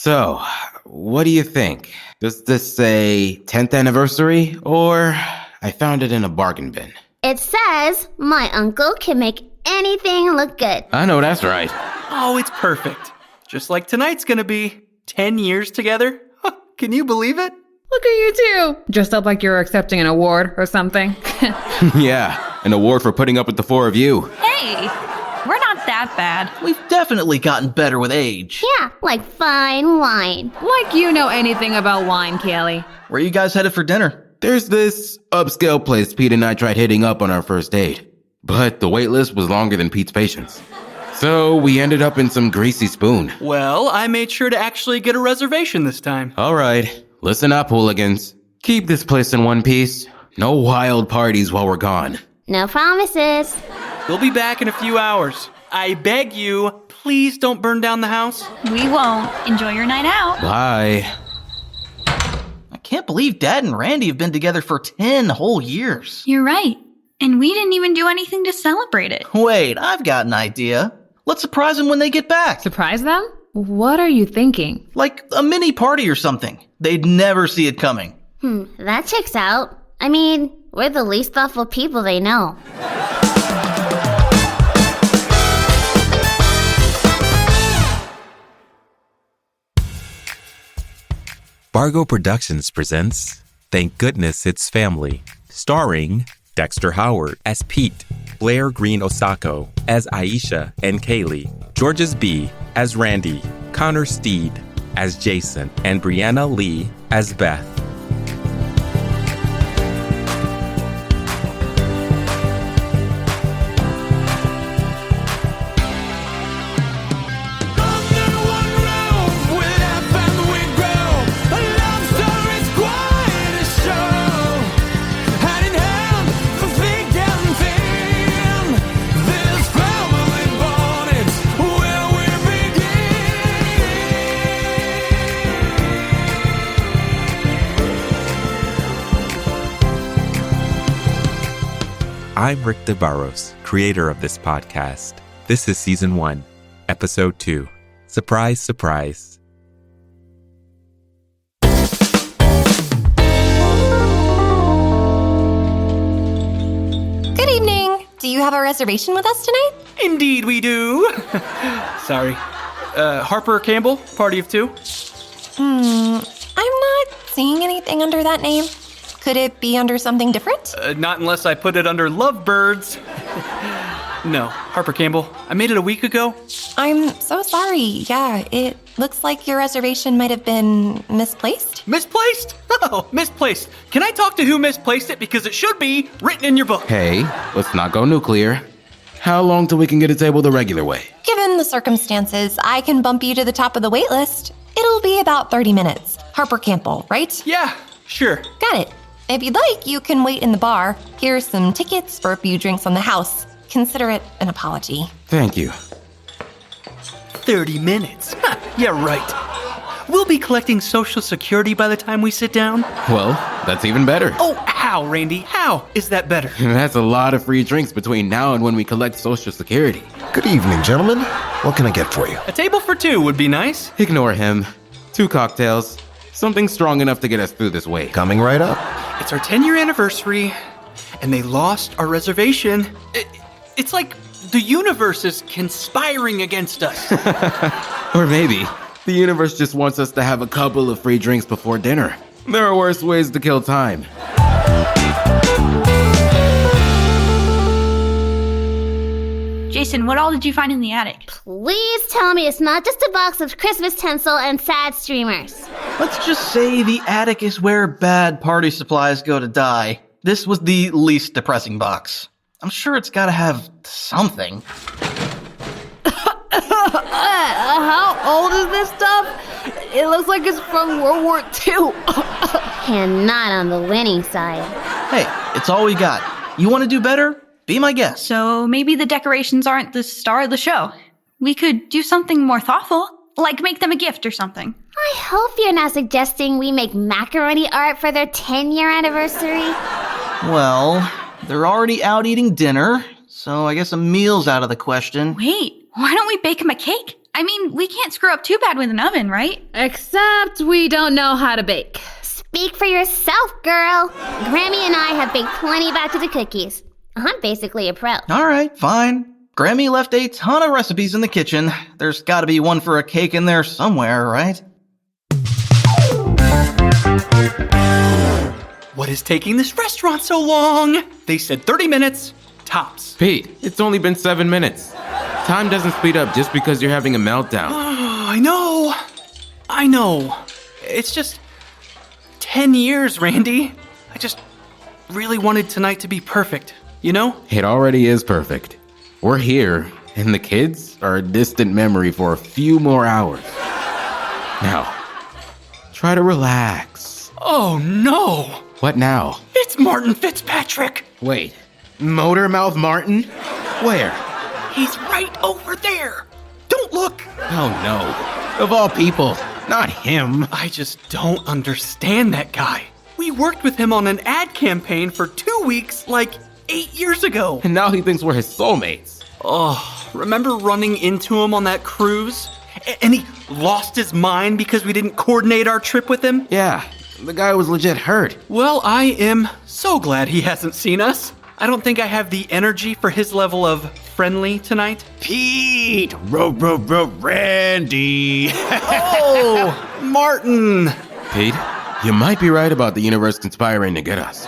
So, what do you think? Does this say 10th anniversary, or I found it in a bargain bin? It says my uncle can make anything look good. I know that's right. Oh, it's perfect. Just like tonight's gonna be. 10 years together? Can you believe it? Look at you two, dressed up like you're accepting an award or something. Yeah, an award for putting up with the four of you. Hey, we're not that bad. We've definitely gotten better with age. Yeah, like fine wine. Like you know anything about wine, Kelly. Where are you guys headed for dinner? There's this upscale place Pete and I tried hitting up on our first date, but the wait list was longer than Pete's patience. So we ended up in some greasy spoon. Well, I made sure to actually get a reservation this time. All right, listen up, hooligans. Keep this place in one piece. No wild parties while we're gone. No promises. We'll be back in a few hours. I beg you, please don't burn down the house. We won't. Enjoy your night out. Bye. I can't believe Dad and Randy have been together for 10 whole years. You're right. And we didn't even do anything to celebrate it. Wait, I've got an idea. Let's surprise them when they get back. Surprise them? What are you thinking? Like a mini party or something. They'd never see it coming. That checks out. I mean, we're the least thoughtful people they know. Bargo Productions presents Thank Goodness It's Family, starring Dexter Howard as Pete, Blair Green Osako as Aisha and Kaylee, Georges B. as Randy, Connor Steed as Jason, and Brianna Lee as Beth. I'm Rick DeBarros, creator of this podcast. This is Season 1, Episode 2. Surprise, surprise. Good evening. Do you have a reservation with us tonight? Indeed we do. Sorry. Harper Campbell, party of two. I'm not seeing anything under that name. Could it be under something different? Not unless I put it under Lovebirds. No, Harper Campbell. I made it a week ago. I'm so sorry. Yeah, it looks like your reservation might have been misplaced. Misplaced? Oh, misplaced. Can I talk to who misplaced it? Because it should be written in your book. Hey, let's not go nuclear. How long till we can get a table the regular way? Given the circumstances, I can bump you to the top of the wait list. It'll be about 30 minutes. Harper Campbell, right? Yeah, sure. Got it. If you'd like, you can wait in the bar. Here's some tickets for a few drinks on the house. Consider it an apology. Thank you. 30 minutes. Yeah, right. We'll be collecting Social Security by the time we sit down. Well, that's even better. Oh, how, Randy? How is that better? That's a lot of free drinks between now and when we collect Social Security. Good evening, gentlemen. What can I get for you? A table for two would be nice. Ignore him. 2 cocktails. Something strong enough to get us through this wait. Coming right up. It's our 10-year anniversary, and they lost our reservation. It's like the universe is conspiring against us. Or maybe the universe just wants us to have a couple of free drinks before dinner. There are worse ways to kill time. Jason, what all did you find in the attic? Please tell me it's not just a box of Christmas tinsel and sad streamers. Let's just say the attic is where bad party supplies go to die. This was the least depressing box. I'm sure it's gotta have something. How old is this stuff? It looks like it's from World War II. And not on the winning side. Hey, it's all we got. You want to do better? Be my guest. So maybe the decorations aren't the star of the show. We could do something more thoughtful, like make them a gift or something. I hope you're not suggesting we make macaroni art for their 10-year anniversary. Well, they're already out eating dinner, so I guess a meal's out of the question. Wait, why don't we bake them a cake? I mean, we can't screw up too bad with an oven, right? Except we don't know how to bake. Speak for yourself, girl. Grammy and I have baked plenty batches of cookies. I'm basically a pro. All right, fine. Grammy left a ton of recipes in the kitchen. There's gotta be one for a cake in there somewhere, right? What is taking this restaurant so long? They said 30 minutes, tops. Pete, it's only been 7 minutes. Time doesn't speed up just because you're having a meltdown. Oh, I know. It's just 10 years, Randy. I just really wanted tonight to be perfect, you know? It already is perfect. We're here, and the kids are a distant memory for a few more hours. Now, try to relax. Oh no! What now? It's Martin Fitzpatrick! Wait, Motormouth Martin? Where? He's right over there! Don't look! Oh no. Of all people, not him. I just don't understand that guy. We worked with him on an ad campaign for 2 weeks, like 8 years ago. And now he thinks we're his soulmates. Oh, remember running into him on that cruise? And he lost his mind because we didn't coordinate our trip with him? Yeah, the guy was legit hurt. Well, I am so glad he hasn't seen us. I don't think I have the energy for his level of friendly tonight. Pete! Randy! Oh, Martin! Pete, you might be right about the universe conspiring to get us.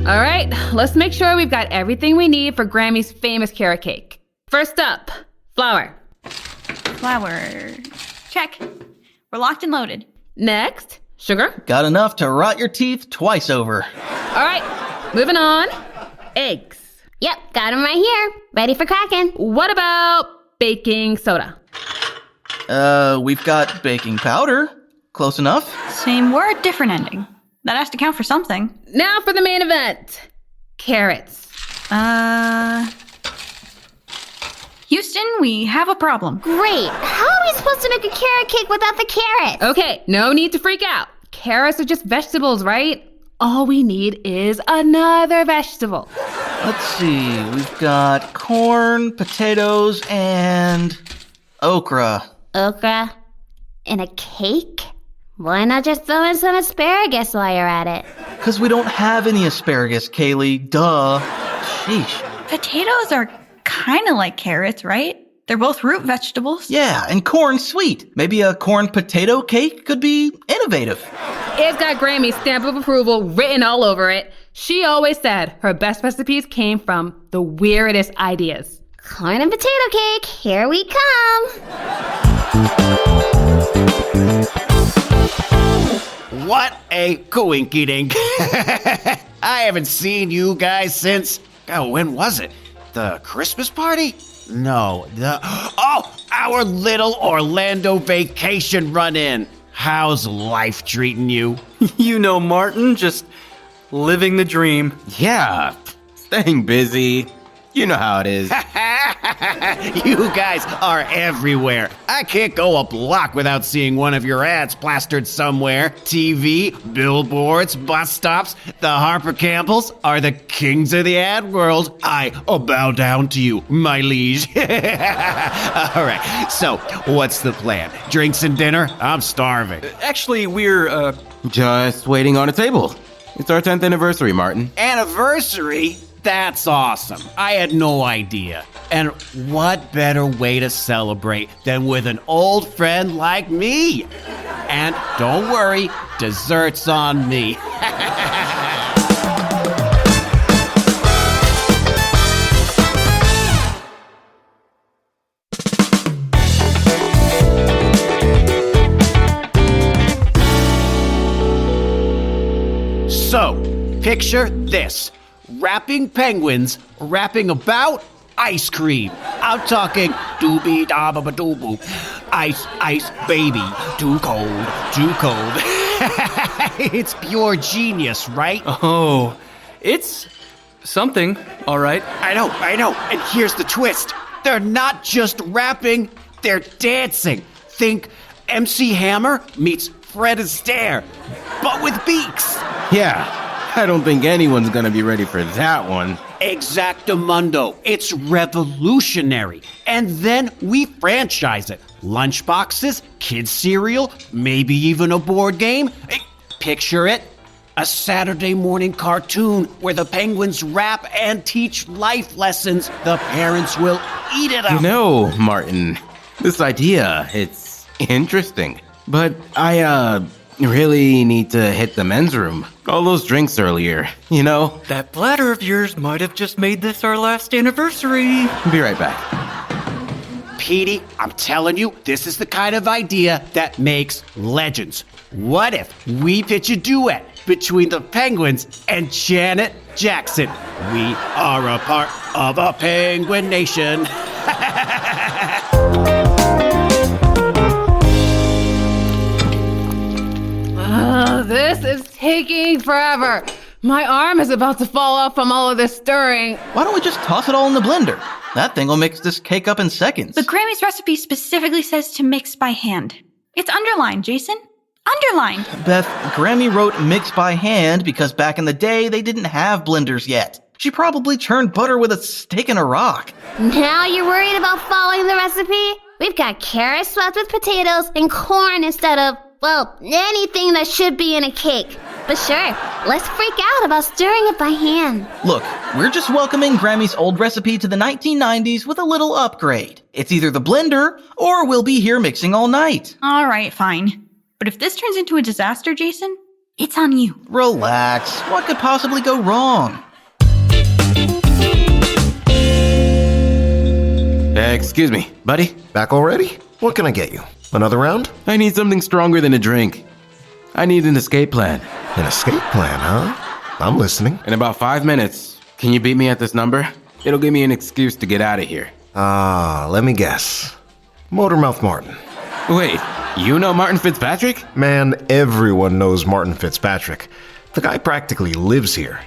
All right, let's make sure we've got everything we need for Grammy's famous carrot cake. First up, flour. Flour. Check. We're locked and loaded. Next, sugar. Got enough to rot your teeth twice over. All right, moving on. Eggs. Yep, got them right here. Ready for cracking. What about baking soda? We've got baking powder. Close enough. Same word, different ending. That has to count for something. Now for the main event. Carrots. Houston, we have a problem. Great. How are we supposed to make a carrot cake without the carrots? Okay, no need to freak out. Carrots are just vegetables, right? All we need is another vegetable. Let's see. We've got corn, potatoes, and okra. Okra in a cake? Why not just throw in some asparagus while you're at it? Because we don't have any asparagus, Kaylee. Duh. Sheesh. Potatoes are kind of like carrots, right? They're both root vegetables. Yeah, and corn's sweet. Maybe a corn potato cake could be innovative. It's got Grammy's stamp of approval written all over it. She always said her best recipes came from the weirdest ideas. Corn and potato cake, here we come. What a coinkydink. I haven't seen you guys since... Oh, when was it? The Christmas party? No, our little Orlando vacation run-in. How's life treating you? You know, Martin, just living the dream. Yeah, staying busy. You know how it is. You guys are everywhere. I can't go a block without seeing one of your ads plastered somewhere. TV, billboards, bus stops. The Harper Campbells are the kings of the ad world. I bow down to you, my liege. All right, so what's the plan? Drinks and dinner? I'm starving. Actually, we're, Just waiting on a table. It's our 10th anniversary, Martin. Anniversary? That's awesome. I had no idea. And what better way to celebrate than with an old friend like me? And don't worry, dessert's on me. So, picture this. Rapping penguins rapping about ice cream. I'm talking doobie da ba ba doo boo. Ice, ice, baby. Too cold, too cold. It's pure genius, right? oh, it's something, all right. I know. And here's the twist. They're not just rapping, they're dancing. Think MC Hammer meets Fred Astaire, but with beaks. Yeah, I don't think anyone's gonna be ready for that one. Exactamundo. It's revolutionary. And then we franchise it. Lunchboxes, kids' cereal, maybe even a board game. Picture it. A Saturday morning cartoon where the penguins rap and teach life lessons. The parents will eat it up. You know, Martin, this idea, it's interesting. But I, really need to hit the men's room. All those drinks earlier, you know? That bladder of yours might have just made this our last anniversary. Be right back. Petey, I'm telling you, this is the kind of idea that makes legends. What if we pitch a duet between the Penguins and Janet Jackson? We are a part of a Penguin Nation. This is taking forever. My arm is about to fall off from all of this stirring. Why don't we just toss it all in the blender? That thing will mix this cake up in seconds. But Grammy's recipe specifically says to mix by hand. It's underlined, Jason. Underlined. Beth, Grammy wrote mix by hand because back in the day they didn't have blenders yet. She probably churned butter with a stick and a rock. Now you're worried about following the recipe? We've got carrots swapped with potatoes and corn instead of, well, anything that should be in a cake. But sure, let's freak out about stirring it by hand. Look, we're just welcoming Grammy's old recipe to the 1990s with a little upgrade. It's either the blender or we'll be here mixing all night. All right, fine. But if this turns into a disaster, Jason, it's on you. Relax. What could possibly go wrong? Excuse me, buddy. Back already? What can I get you? Another round? I need something stronger than a drink. I need an escape plan. An escape plan, huh? I'm listening. In about 5 minutes, can you beat me at this number? It'll give me an excuse to get out of here. Let me guess. Motormouth Martin. Wait, you know Martin Fitzpatrick? Man, everyone knows Martin Fitzpatrick. The guy practically lives here.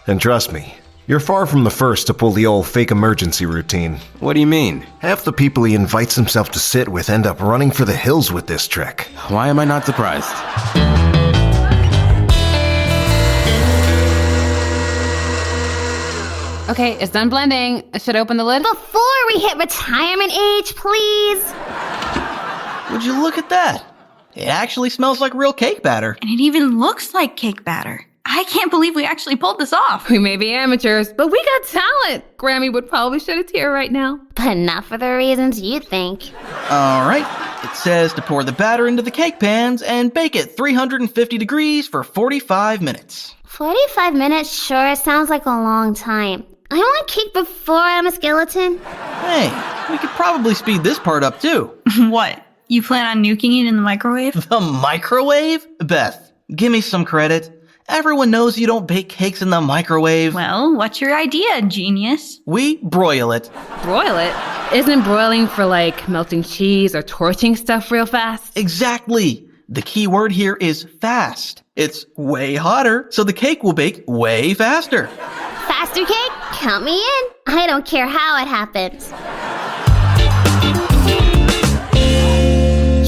And trust me, you're far from the first to pull the old fake emergency routine. What do you mean? Half the people he invites himself to sit with end up running for the hills with this trick. Why am I not surprised? Okay, it's done blending. I should open the lid. Before we hit retirement age, please. Would you look at that? It actually smells like real cake batter. And it even looks like cake batter. I can't believe we actually pulled this off. We may be amateurs, but we got talent. Grammy would probably shed a tear right now. But not for the reasons you think. All right. It says to pour the batter into the cake pans and bake it 350 degrees for 45 minutes. 45 minutes sure sounds like a long time. I want cake before I'm a skeleton. Hey, we could probably speed this part up too. What? You plan on nuking it in the microwave? The microwave? Beth, give me some credit. Everyone knows you don't bake cakes in the microwave. Well, what's your idea, genius? We broil it. Broil it? Isn't broiling for like melting cheese or torching stuff real fast? Exactly. The key word here is fast. It's way hotter, so the cake will bake way faster. Faster cake? Count me in. I don't care how it happens.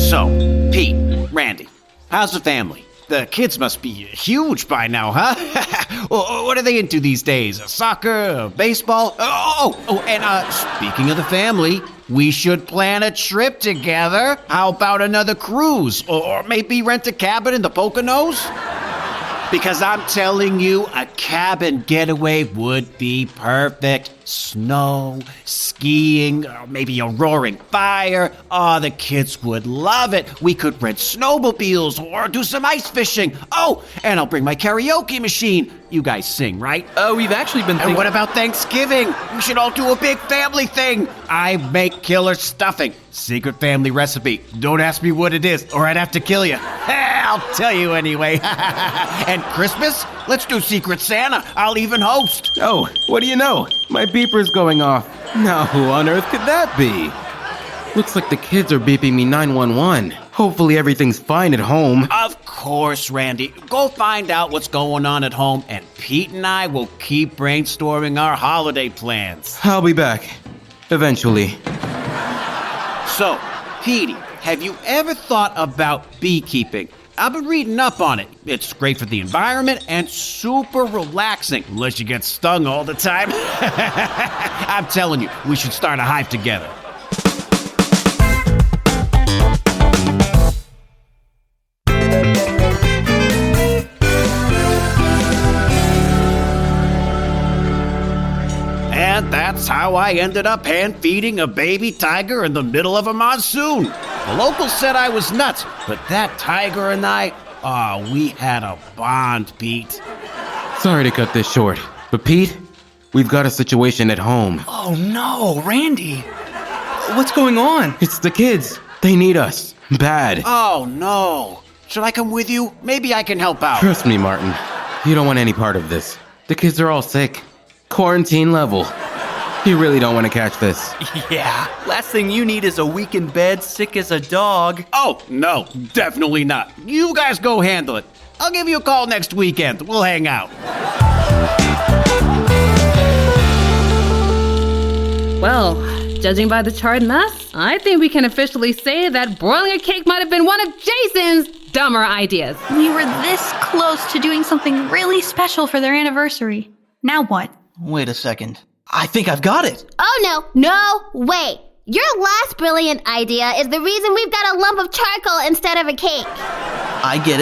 So, Pete, Randy, how's the family? The kids must be huge by now, huh? What are they into these days? Soccer? Baseball? And speaking of the family, we should plan a trip together. How about another cruise? Or maybe rent a cabin in the Poconos? Because I'm telling you, a cabin getaway would be perfect. Snow, skiing, or maybe a roaring fire. Oh, the kids would love it. We could rent snowmobiles or do some ice fishing. Oh, and I'll bring my karaoke machine. You guys sing, right? We've actually been thinking... And what about Thanksgiving? We should all do a big family thing. I make killer stuffing. Secret family recipe. Don't ask me what it is, or I'd have to kill you. I'll tell you anyway. And Christmas? Let's do Secret Santa. I'll even host. Oh, what do you know? My beeper's going off. Now who on earth could that be? Looks like the kids are beeping me 911. Hopefully everything's fine at home. Of course, Randy. Go find out what's going on at home, and Pete and I will keep brainstorming our holiday plans. I'll be back. Eventually. So, Petey, have you ever thought about beekeeping? I've been reading up on it. It's great for the environment and super relaxing, unless you get stung all the time. I'm telling you, we should start a hive together. And that's how I ended up hand-feeding a baby tiger in the middle of a monsoon. The locals said I was nuts, but that tiger and I, we had a bond, Pete. Sorry to cut this short, but Pete, we've got a situation at home. Oh no, Randy. What's going on? It's the kids. They need us. Bad. Oh no. Should I come with you? Maybe I can help out. Trust me, Martin. You don't want any part of this. The kids are all sick. Quarantine level. You really don't want to catch this. Yeah, last thing you need is a week in bed, sick as a dog. Oh, no, definitely not. You guys go handle it. I'll give you a call next weekend. We'll hang out. Well, judging by the charred mess, I think we can officially say that broiling a cake might have been one of Jason's dumber ideas. We were this close to doing something really special for their anniversary. Now what? Wait a second. I think I've got it. Oh, no, wait. Your last brilliant idea is the reason we've got a lump of charcoal instead of a cake. I get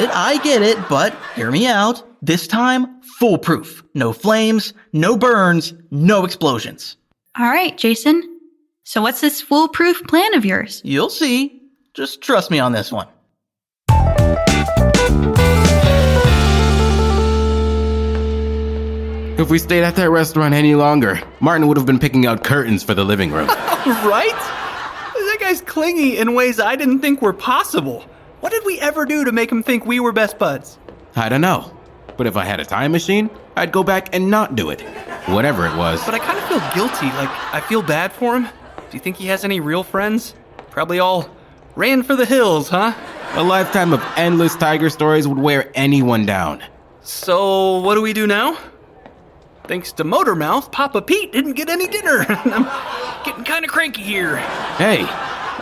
it, but hear me out. This time, foolproof. No flames, no burns, no explosions. All right, Jason. So what's this foolproof plan of yours? You'll see. Just trust me on this one. If we stayed at that restaurant any longer, Martin would have been picking out curtains for the living room. Right? That guy's clingy in ways I didn't think were possible. What did we ever do to make him think we were best buds? I don't know. But if I had a time machine, I'd go back and not do it. Whatever it was. But I kind of feel guilty, like I feel bad for him. Do you think he has any real friends? Probably all ran for the hills, huh? A lifetime of endless tiger stories would wear anyone down. So, what do we do now? Thanks to Motormouth, Papa Pete didn't get any dinner. I'm getting kind of cranky here. Hey,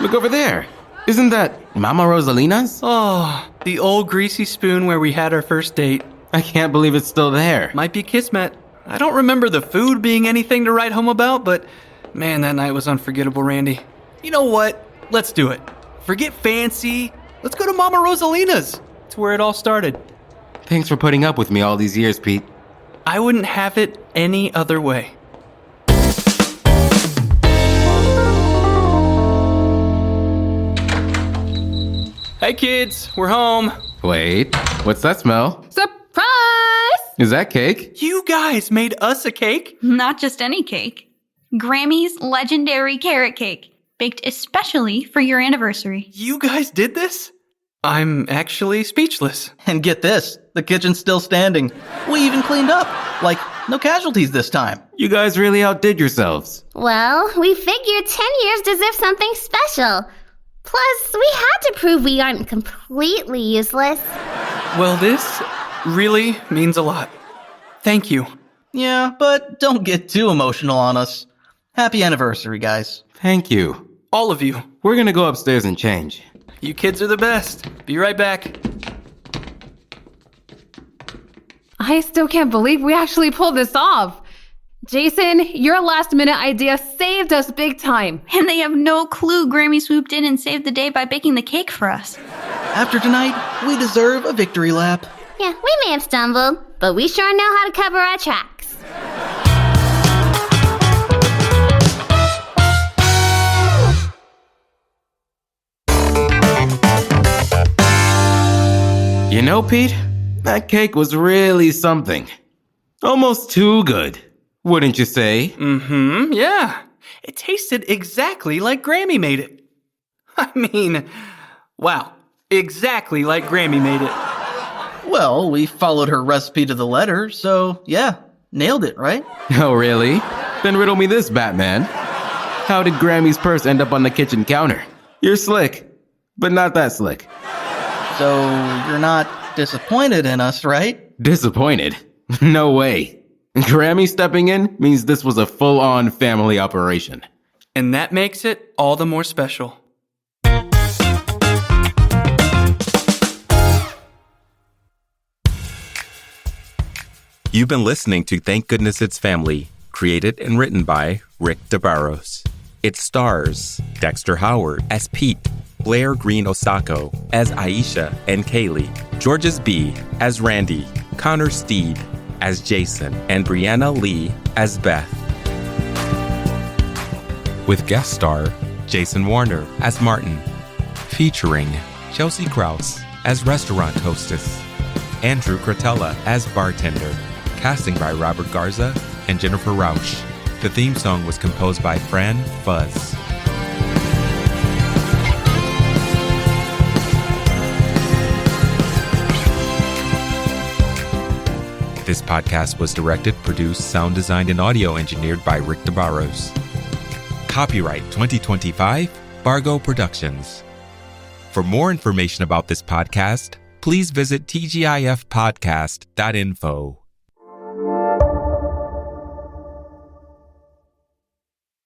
look over there. Isn't that Mama Rosalina's? Oh, the old greasy spoon where we had our first date. I can't believe it's still there. Might be Kismet. I don't remember the food being anything to write home about, but man, that night was unforgettable, Randy. You know what? Let's do it. Forget fancy. Let's go to Mama Rosalina's. It's where it all started. Thanks for putting up with me all these years, Pete. I wouldn't have it any other way. Hey kids, we're home. Wait, what's that smell? Surprise! Is that cake? You guys made us a cake? Not just any cake. Grammy's legendary carrot cake, baked especially for your anniversary. You guys did this? I'm actually speechless. And get this, the kitchen's still standing. We even cleaned up. Like, no casualties this time. You guys really outdid yourselves. Well, we figured 10 years deserves something special. Plus, we had to prove we aren't completely useless. Well, this really means a lot. Thank you. Yeah, but don't get too emotional on us. Happy anniversary, guys. Thank you. All of you. We're gonna go upstairs and change. You kids are the best. Be right back. I still can't believe we actually pulled this off. Jason, your last minute idea saved us big time. And they have no clue Grammy swooped in and saved the day by baking the cake for us. After tonight, we deserve a victory lap. Yeah, we may have stumbled, but we sure know how to cover our tracks. You know, Pete, that cake was really something. Almost too good, wouldn't you say? Mm-hmm, yeah. It tasted exactly like Grammy made it. I mean, wow, exactly like Grammy made it. Well, we followed her recipe to the letter, so yeah, nailed it, right? Oh, really? Then riddle me this, Batman. How did Grammy's purse end up on the kitchen counter? You're slick, but not that slick. So, you're not disappointed in us, right? Disappointed? No way. Grammy stepping in means this was a full-on family operation. And that makes it all the more special. You've been listening to Thank Goodness It's Family, created and written by Rick DeBarros. It stars Dexter Howard as Pete, Blair Green Osako as Aisha and Kaylee, Georges B. as Randy, Connor Steed as Jason, and Brianna Lee as Beth. With guest star Jason Warner as Martin, featuring Chelsea Krause as restaurant hostess, Andrew Cretella as bartender, casting by Robert Garza and Jennifer Rausch. The theme song was composed by Fran Fuzz. This podcast was directed, produced, sound designed, and audio engineered by Rick DeBarros. Copyright 2025, Bargo Productions. For more information about this podcast, please visit tgifpodcast.info.